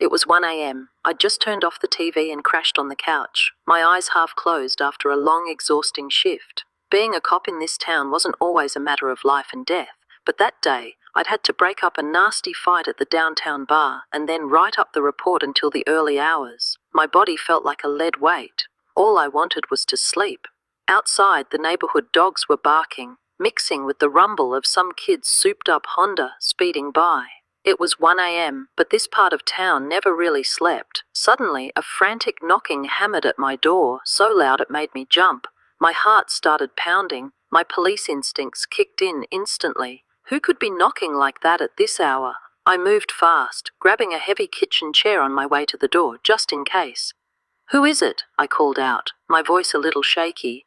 It was 1 a.m. I'd just turned off the TV and crashed on the couch, my eyes half closed after a long, exhausting shift. Being a cop in this town wasn't always a matter of life and death, but that day, I'd had to break up a nasty fight at the downtown bar and then write up the report until the early hours. My body felt like a lead weight. All I wanted was to sleep. Outside, the neighborhood dogs were barking, mixing with the rumble of some kid's souped-up Honda speeding by. It was 1 a.m., but this part of town never really slept. Suddenly, a frantic knocking hammered at my door, so loud it made me jump. My heart started pounding. My police instincts kicked in instantly. Who could be knocking like that at this hour? I moved fast, grabbing a heavy kitchen chair on my way to the door, just in case. "Who is it?" I called out, my voice a little shaky.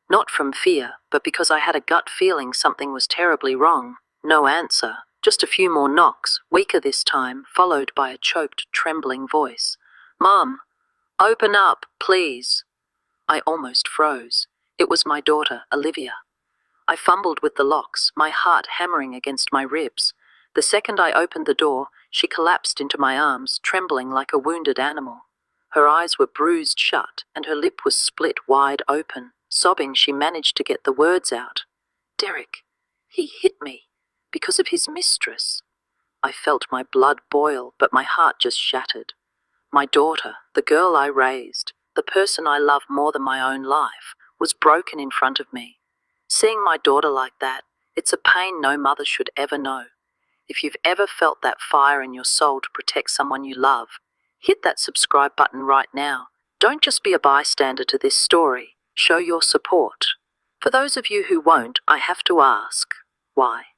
Not from fear, but because I had a gut feeling something was terribly wrong. No answer. Just a few more knocks, weaker this time, followed by a choked, trembling voice. "Mom, open up, please." I almost froze. It was my daughter, Olivia. I fumbled with the locks, my heart hammering against my ribs. The second I opened the door, she collapsed into my arms, trembling like a wounded animal. Her eyes were bruised shut, and her lip was split wide open. Sobbing, she managed to get the words out. "Derek, he hit me. Because of his mistress." I felt my blood boil, but my heart just shattered. My daughter, the girl I raised, the person I love more than my own life, was broken in front of me. Seeing my daughter like that, it's a pain no mother should ever know. If you've ever felt that fire in your soul to protect someone you love, hit that subscribe button right now. Don't just be a bystander to this story. Show your support. For those of you who won't, I have to ask, why?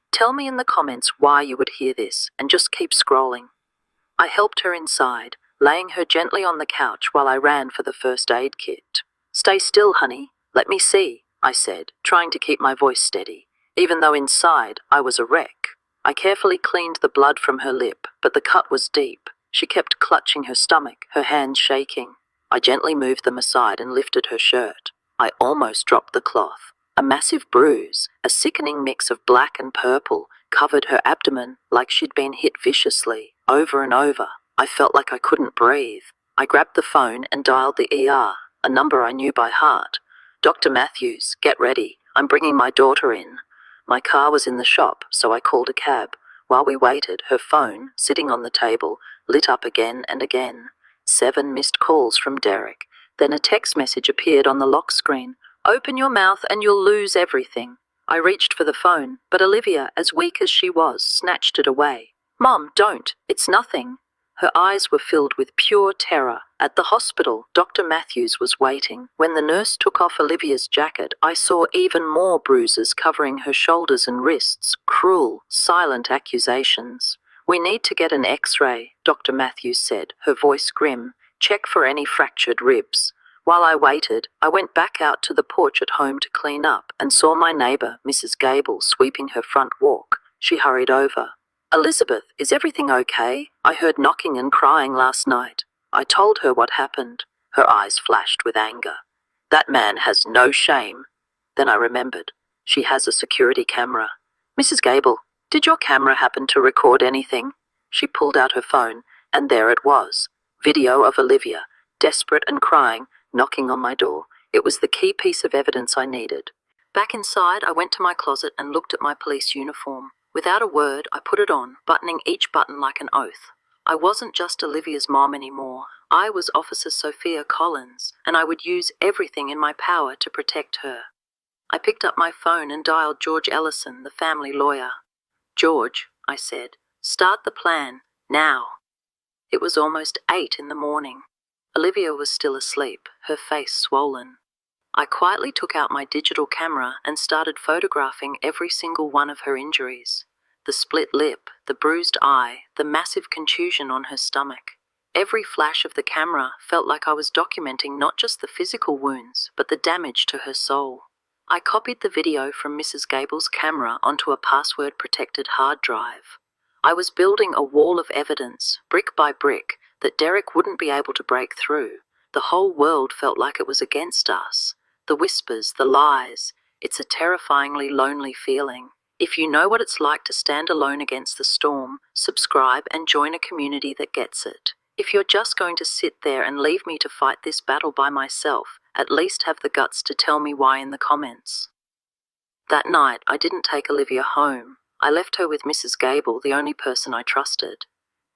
Tell me in the comments why you would hear this, and just keep scrolling. I helped her inside, laying her gently on the couch while I ran for the first aid kit. "Stay still, honey. Let me see," I said, trying to keep my voice steady, even though inside I was a wreck. I carefully cleaned the blood from her lip, but the cut was deep. She kept clutching her stomach, her hands shaking. I gently moved them aside and lifted her shirt. I almost dropped the cloth. A massive bruise, a sickening mix of black and purple, covered her abdomen like she'd been hit viciously, over and over. I felt like I couldn't breathe. I grabbed the phone and dialed the ER, a number I knew by heart. "Dr. Matthews, get ready. I'm bringing my daughter in." My car was in the shop, so I called a cab. While we waited, her phone, sitting on the table, lit up again and again. 7 missed calls from Derek. Then a text message appeared on the lock screen. "Open your mouth and you'll lose everything." I reached for the phone, but Olivia, as weak as she was, snatched it away. "Mom, don't. It's nothing." Her eyes were filled with pure terror. At the hospital, Dr. Matthews was waiting. When the nurse took off Olivia's jacket, I saw even more bruises covering her shoulders and wrists, cruel, silent accusations. "We need to get an X-ray," Dr. Matthews said, her voice grim. "Check for any fractured ribs." While I waited, I went back out to the porch at home to clean up and saw my neighbor, Mrs. Gable, sweeping her front walk. She hurried over. "Elizabeth, is everything okay? I heard knocking and crying last night." I told her what happened. Her eyes flashed with anger. "That man has no shame." Then I remembered. She has a security camera. "Mrs. Gable, did your camera happen to record anything?" She pulled out her phone, and there it was. Video of Olivia, desperate and crying, knocking on my door. It was the key piece of evidence I needed. Back inside, I went to my closet and looked at my police uniform. Without a word, I put it on, buttoning each button like an oath. I wasn't just Olivia's mom anymore. I was Officer Sophia Collins, and I would use everything in my power to protect her. I picked up my phone and dialed George Ellison, the family lawyer. "George," I said, "start the plan, now." It was almost 8 in the morning. Olivia was still asleep, her face swollen. I quietly took out my digital camera and started photographing every single one of her injuries. The split lip, the bruised eye, the massive contusion on her stomach. Every flash of the camera felt like I was documenting not just the physical wounds, but the damage to her soul. I copied the video from Mrs. Gable's camera onto a password-protected hard drive. I was building a wall of evidence, brick by brick, that Derek wouldn't be able to break through. The whole world felt like it was against us. The whispers, the lies. It's a terrifyingly lonely feeling. If you know what it's like to stand alone against the storm, subscribe and join a community that gets it. If you're just going to sit there and leave me to fight this battle by myself, at least have the guts to tell me why in the comments. That night, I didn't take Olivia home. I left her with Mrs. Gable, the only person I trusted.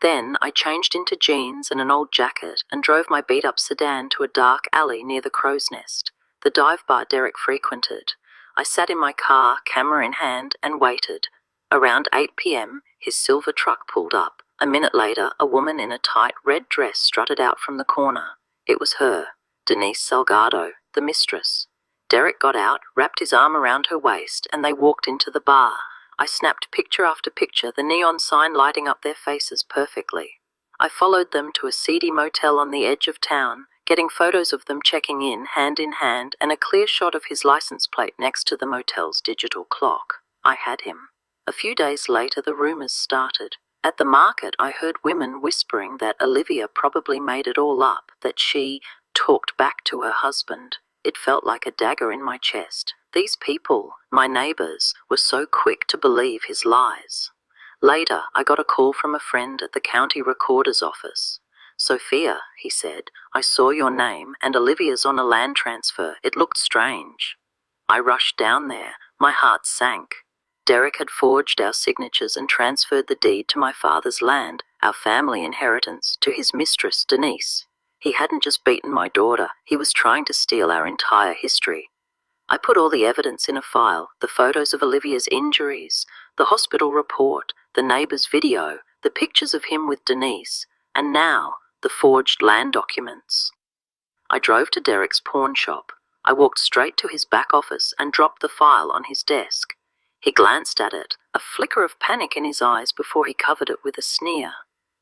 Then, I changed into jeans and an old jacket and drove my beat-up sedan to a dark alley near the Crow's Nest, the dive bar Derek frequented. I sat in my car, camera in hand, and waited. Around 8 p.m., his silver truck pulled up. A minute later, a woman in a tight red dress strutted out from the corner. It was her, Denise Salgado, the mistress. Derek got out, wrapped his arm around her waist, and they walked into the bar. I snapped picture after picture, the neon sign lighting up their faces perfectly. I followed them to a seedy motel on the edge of town, getting photos of them checking in, hand in hand, and a clear shot of his license plate next to the motel's digital clock. I had him. A few days later, the rumors started. At the market, I heard women whispering that Olivia probably made it all up, that she talked back to her husband. It felt like a dagger in my chest. These people, my neighbors, were so quick to believe his lies. Later, I got a call from a friend at the county recorder's office. "Sophia," he said, "I saw your name and Olivia's on a land transfer. It looked strange." I rushed down there. My heart sank. Derek had forged our signatures and transferred the deed to my father's land, our family inheritance, to his mistress, Denise. He hadn't just beaten my daughter, he was trying to steal our entire history. I put all the evidence in a file, the photos of Olivia's injuries, the hospital report, the neighbor's video, the pictures of him with Denise, and now, the forged land documents. I drove to Derek's pawn shop. I walked straight to his back office and dropped the file on his desk. He glanced at it, a flicker of panic in his eyes before he covered it with a sneer.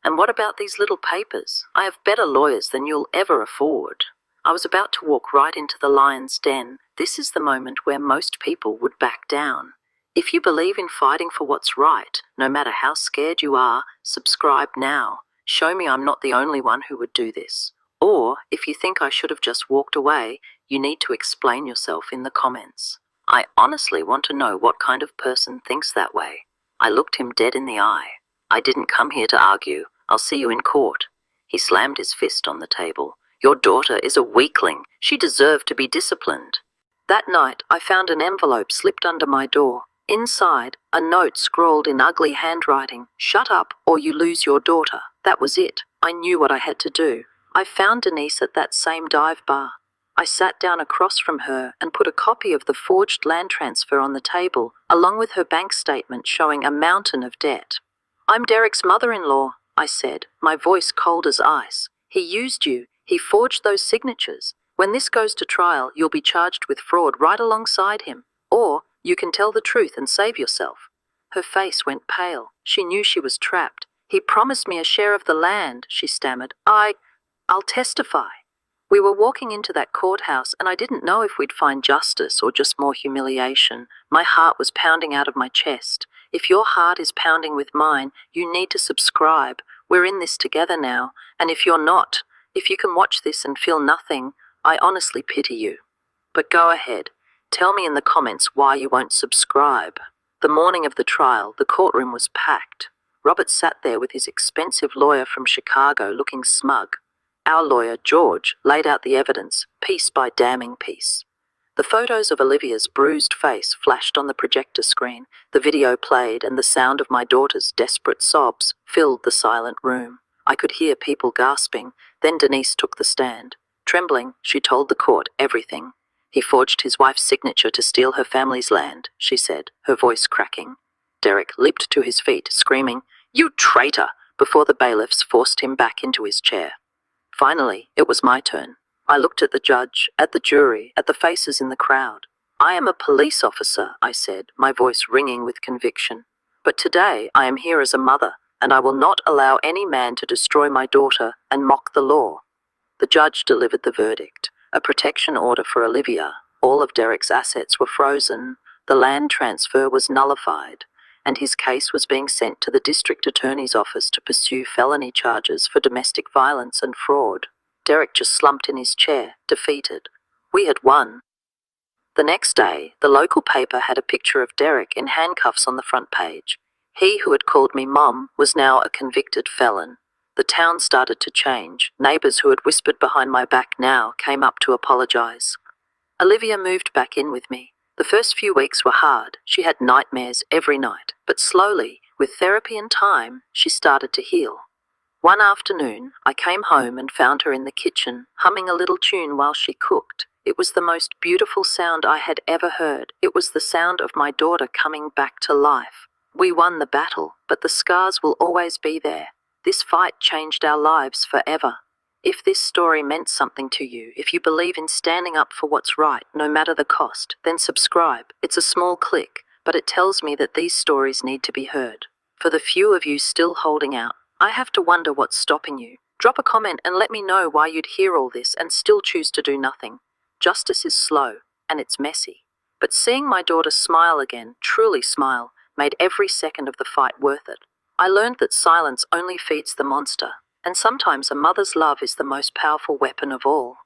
"And what about these little papers? I have better lawyers than you'll ever afford." I was about to walk right into the lion's den. This is the moment where most people would back down. If you believe in fighting for what's right, no matter how scared you are, subscribe now. Show me I'm not the only one who would do this. Or, if you think I should have just walked away, you need to explain yourself in the comments. I honestly want to know what kind of person thinks that way. I looked him dead in the eye. "I didn't come here to argue. I'll see you in court." He slammed his fist on the table. "Your daughter is a weakling. She deserved to be disciplined." That night, I found an envelope slipped under my door. Inside, a note scrawled in ugly handwriting, "Shut up or you lose your daughter." That was it. I knew what I had to do. I found Denise at that same dive bar. I sat down across from her and put a copy of the forged land transfer on the table, along with her bank statement showing a mountain of debt. "I'm Derek's mother-in-law," I said, my voice cold as ice. "He used you. He forged those signatures. When this goes to trial, you'll be charged with fraud right alongside him. Or you can tell the truth and save yourself." Her face went pale. She knew she was trapped. "He promised me a share of the land," she stammered. I'll testify." We were walking into that courthouse, and I didn't know if we'd find justice or just more humiliation. My heart was pounding out of my chest. If your heart is pounding with mine, you need to subscribe. We're in this together now, and if you're not, if you can watch this and feel nothing, I honestly pity you. But go ahead. Tell me in the comments why you won't subscribe. The morning of the trial, the courtroom was packed. Robert sat there with his expensive lawyer from Chicago looking smug. Our lawyer, George, laid out the evidence, piece by damning piece. The photos of Olivia's bruised face flashed on the projector screen, the video played, and the sound of my daughter's desperate sobs filled the silent room. I could hear people gasping. Then Denise took the stand. Trembling, she told the court everything. "He forged his wife's signature to steal her family's land," she said, her voice cracking. Derek leaped to his feet, screaming, "You traitor!" before the bailiffs forced him back into his chair. Finally, it was my turn. I looked at the judge, at the jury, at the faces in the crowd. "I am a police officer," I said, my voice ringing with conviction. "But today I am here as a mother, and I will not allow any man to destroy my daughter and mock the law." The judge delivered the verdict. A protection order for Olivia. All of Derek's assets were frozen. The land transfer was nullified, and his case was being sent to the district attorney's office to pursue felony charges for domestic violence and fraud. Derek just slumped in his chair, defeated. We had won. The next day, the local paper had a picture of Derek in handcuffs on the front page. He who had called me Mom was now a convicted felon. The town started to change. Neighbours who had whispered behind my back now came up to apologise. Olivia moved back in with me. The first few weeks were hard. She had nightmares every night. But slowly, with therapy and time, she started to heal. One afternoon, I came home and found her in the kitchen, humming a little tune while she cooked. It was the most beautiful sound I had ever heard. It was the sound of my daughter coming back to life. We won the battle, but the scars will always be there. This fight changed our lives forever. If this story meant something to you, if you believe in standing up for what's right, no matter the cost, then subscribe. It's a small click, but it tells me that these stories need to be heard. For the few of you still holding out, I have to wonder what's stopping you. Drop a comment and let me know why you'd hear all this and still choose to do nothing. Justice is slow, and it's messy. But seeing my daughter smile again, truly smile, made every second of the fight worth it. I learned that silence only feeds the monster, and sometimes a mother's love is the most powerful weapon of all.